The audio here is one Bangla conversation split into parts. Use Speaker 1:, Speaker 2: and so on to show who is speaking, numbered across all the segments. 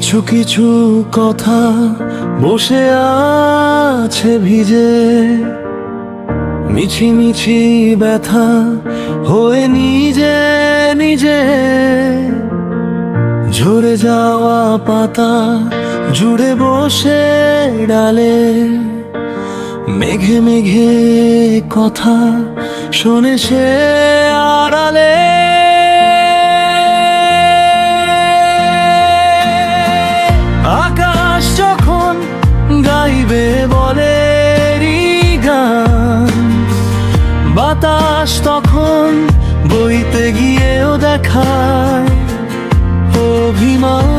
Speaker 1: কিছু কিছু কথা বসে আছে ভিজে, মিছি মিছি ব্যথা হয়ে নিজে নিজে। ঝরে যাওয়া পাতা জুড়ে বসে ডালে, মেঘে মেঘে কথা শোনে সে আড়ালে। আকাশ যখন গাইবে বলে গান, বাতাস তখন বইতে গিয়েও দেখায় অভিমান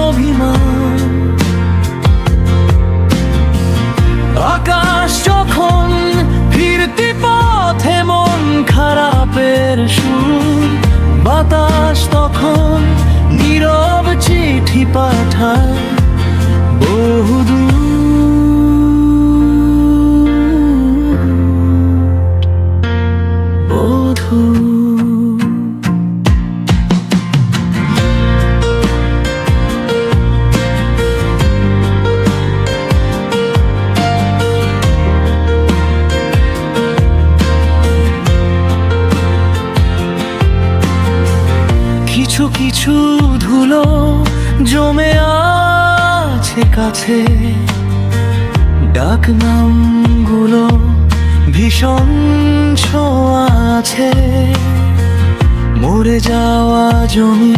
Speaker 1: অভিমান। আকাশ যখন ফিরতি পথে মন খারাপের সুর, বাতাস তখন নীরব চিঠি পাঠায় বহুদূর। কিছু কিছু ধুলো জমে আছে কাছে, ডাক নামগুলো ভীষণ ছোঁয়া আছে। মরে যাওয়া জমি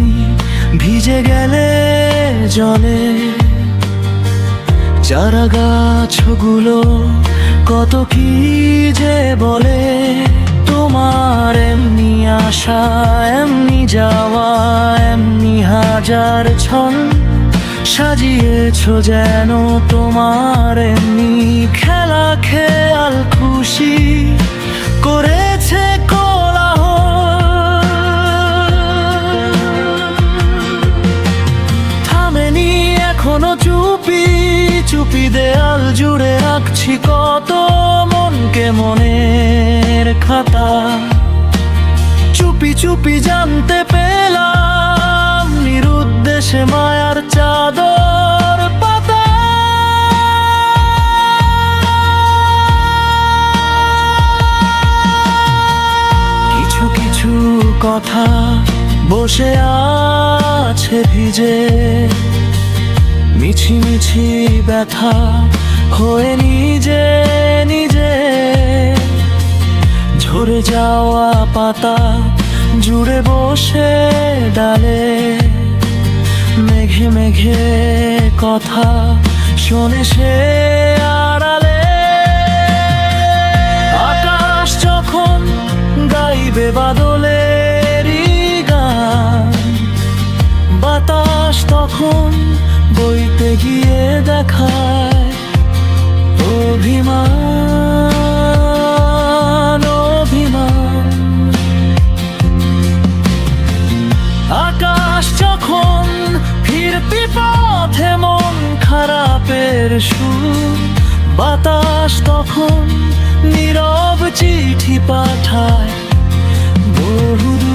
Speaker 1: ভিজে গেলে জলে, চারা গাছগুলো কত কি যে বলে। তোমার এমনি আসা এমনি যাওয়া, এমনি হাজার ছন সাজিয়েছো যেন তোমার এমনি খেলা খেয়াল খুশি করেছে কোলাহল। থামেনি এখনো চুপি চুপি, দেয়াল জুড়ে রাখছি কত মনকে মনের খাতা। চুপি চুপি জানতে পেলাম নিরুদ্দেশে মায়ার চাদর পাতা। কিছু কিছু কথা বসে আছে ভিজে, মিছি মিছি ব্যথা হয়ে নিজে নিজে। ঝরে যাওয়া পাতা জুড়ে বসে ডালে, মেঘে মেঘে কথা শোনে সে আড়ালে। আকাশ যখন গাইবে বাদলের গান, বাতাস তখন বইতে গিয়ে দেখায় অভিমান অভিমান। আকাশ যখন ফিরতি পথে মন খারাপের সুর, বাতাস তখন নীরব চিঠি পাঠায় বহুদূর।